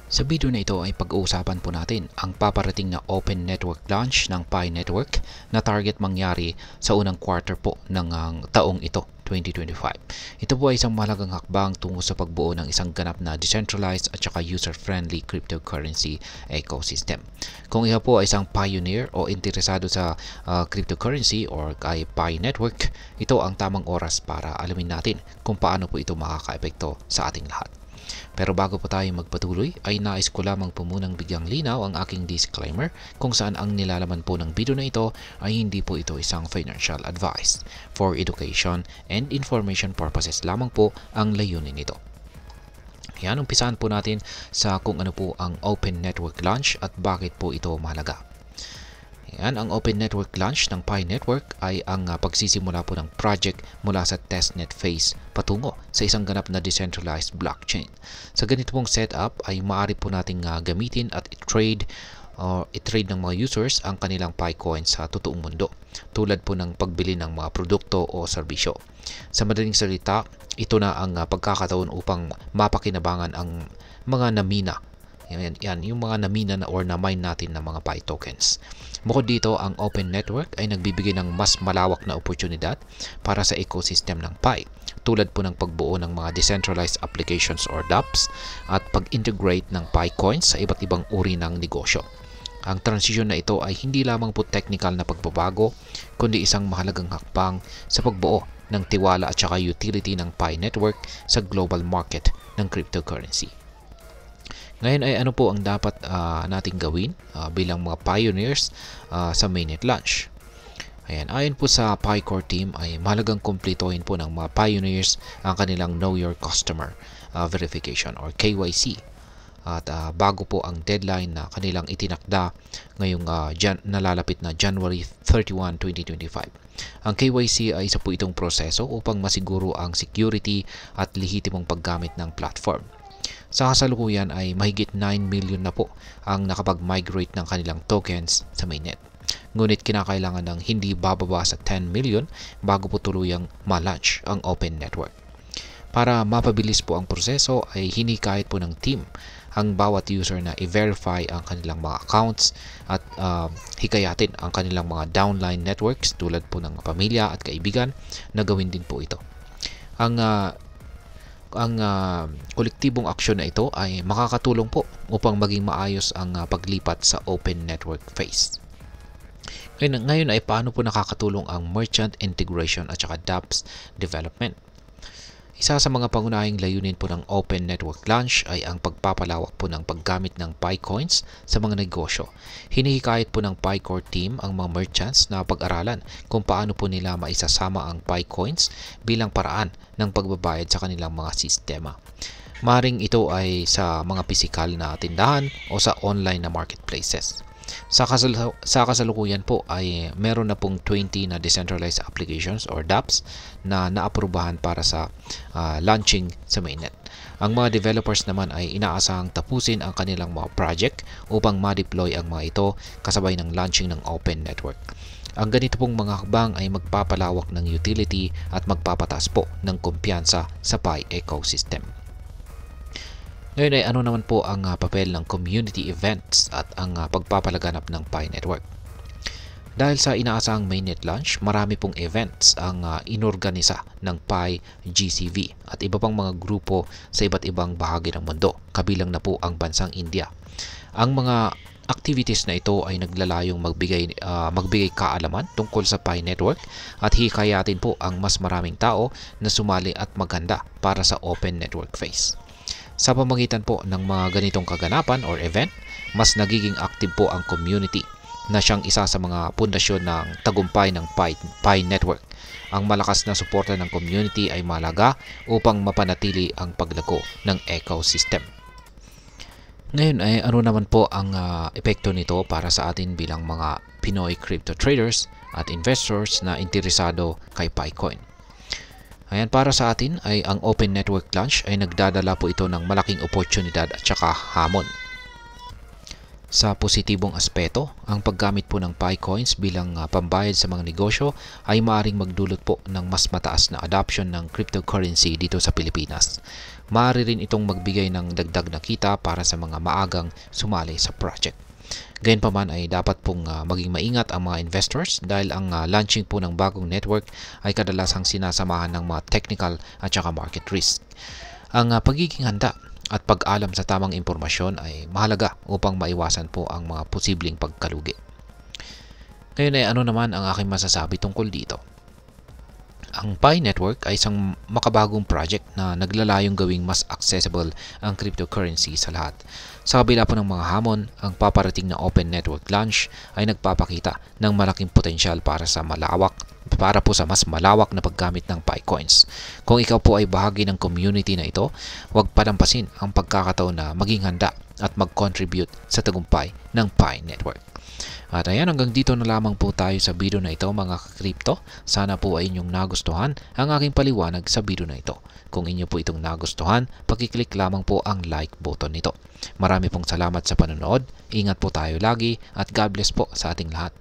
Sa video na ito ay pag-uusapan po natin ang paparating na Open Network launch ng Pi Network na target mangyari sa unang quarter po ng taong ito, 2025. Ito po ay isang mahalagang hakbang tungo sa pagbuo ng isang ganap na decentralized at saka user-friendly cryptocurrency ecosystem. Kung iha po ay isang pioneer o interesado sa cryptocurrency or kay Pi Network, ito ang tamang oras para alamin natin kung paano po ito makakaepekto sa ating lahat. Pero bago po tayo magpatuloy ay nais ko lamang po munang bigyang linaw ang aking disclaimer kung saan ang nilalaman po ng video na ito ay hindi po ito isang financial advice. For education and information purposes lamang po ang layunin nito. Yan, umpisahan po natin sa kung ano po ang Open Network Launch at bakit po ito mahalaga. Yan, ang Open Network Launch ng Pi Network ay ang pagsisimula po ng project mula sa testnet phase patungo sa isang ganap na decentralized blockchain. Sa ganito pong setup ay maaari po nating gamitin at i-trade ng mga users ang kanilang Pi coins sa totoong mundo, tulad po ng pagbili ng mga produkto o serbisyo. Sa madaling salita, ito na ang pagkakataon upang mapakinabangan ang mga namina. Yan, yung mga namina na or na-mine natin ng mga Pi tokens. Bukod dito, ang Open Network ay nagbibigay ng mas malawak na oportunidad para sa ecosystem ng Pi, tulad po ng pagbuo ng mga decentralized applications or dApps at pag-integrate ng Pi coins sa iba't ibang uri ng negosyo. Ang transition na ito ay hindi lamang po technical na pagbabago, kundi isang mahalagang hakbang sa pagbuo ng tiwala at saka utility ng Pi Network sa global market ng cryptocurrency. Ngayon ay ano po ang dapat nating gawin bilang mga pioneers sa mainnet launch. Ayon po sa Pi Core team ay mahalagang kumplituhin po ng mga pioneers ang kanilang Know Your Customer verification or KYC. At bago po ang deadline na kanilang itinakda ngayong nalalapit na January 31, 2025. Ang KYC ay isa po itong proseso upang masiguro ang security at lehitimong paggamit ng platform. Sa kasalukuyan ay mahigit 9 million na po ang nakapag-migrate ng kanilang tokens sa mainnet. Ngunit kinakailangan ng hindi bababa sa 10 million bago po tuluyang ma-launch ang Open Network. Para mapabilis po ang proseso ay hinikayat po ng team ang bawat user na i-verify ang kanilang mga accounts at hikayatin ang kanilang mga downline networks tulad po ng pamilya at kaibigan na gawin din po ito. Ang kolektibong aksyon na ito ay makakatulong po upang maging maayos ang paglipat sa Open Network phase. Ngayon ay paano po nakakatulong ang merchant integration at saka dApps development. Isa sa mga pangunahing layunin po ng Open Network Launch ay ang pagpapalawak po ng paggamit ng Pi coins sa mga negosyo. Hinihikayat po ng Pi Core team ang mga merchants na pag-aralan kung paano po nila maisasama ang Pi coins bilang paraan ng pagbabayad sa kanilang mga sistema. Maring ito ay sa mga pisikal na tindahan o sa online na marketplaces. Sa kasalukuyan po ay meron na pong 20 na decentralized applications or dApps na naaprubahan para sa launching sa mainnet. Ang mga developers naman ay inaasahang tapusin ang kanilang mga project upang ma-deploy ang mga ito kasabay ng launching ng Open Network. Ang ganito pong mga hakbang ay magpapalawak ng utility at magpapataas po ng kumpiyansa sa Pi ecosystem. Ngayon ay ano naman po ang papel ng community events at ang pagpapalaganap ng Pi Network. Dahil sa inaasahang mainnet launch, marami pong events ang inorganisa ng Pi GCV at iba pang mga grupo sa iba't ibang bahagi ng mundo, kabilang na po ang bansang India. Ang mga activities na ito ay naglalayong magbigay kaalaman tungkol sa Pi Network at hikayatin po ang mas maraming tao na sumali at maghanda para sa Open Network phase. Sa pamamagitan po ng mga ganitong kaganapan or event, mas nagiging active po ang community na siyang isa sa mga pundasyon ng tagumpay ng Pi Network. Ang malakas na suporta ng community ay mahalaga upang mapanatili ang paglago ng ecosystem. Ngayon ay ano naman po ang epekto nito para sa atin bilang mga Pinoy crypto traders at investors na interesado kay PiCoin. Para sa atin ay ang Open Network Launch ay nagdadala po ito ng malaking oportunidad at saka hamon. Sa positibong aspeto, ang paggamit po ng Pi Coins bilang pambayad sa mga negosyo ay maaaring magdulot po ng mas mataas na adoption ng cryptocurrency dito sa Pilipinas. Maaari rin itong magbigay ng dagdag na kita para sa mga maagang sumali sa project. Gayunpaman ay dapat pong maging maingat ang mga investors dahil ang launching po ng bagong network ay kadalasang sinasamahan ng mga technical at saka market risk. Ang pagiging handa at pag-alam sa tamang impormasyon ay mahalaga upang maiwasan po ang mga posibleng pagkalugi. Ngayon ay ano naman ang aking masasabi tungkol dito? Ang Pi Network ay isang makabagong project na naglalayong gawing mas accessible ang cryptocurrency sa lahat. Sa kabila po ng mga hamon, ang paparating na Open Network launch ay nagpapakita ng malaking potensyal para po sa mas malawak na paggamit ng Pi Coins. Kung ikaw po ay bahagi ng community na ito, huwag palampasin ang pagkakataon na maging handa at mag-contribute sa tagumpay ng Pi Network. At ayan, hanggang dito na lamang po tayo sa video na ito mga ka-crypto. Sana po ay inyong nagustuhan ang aking paliwanag sa video na ito. Kung inyo po itong nagustuhan, pakiclick lamang po ang like button nito. Marami pong salamat sa panonood, ingat po tayo lagi at God bless po sa ating lahat.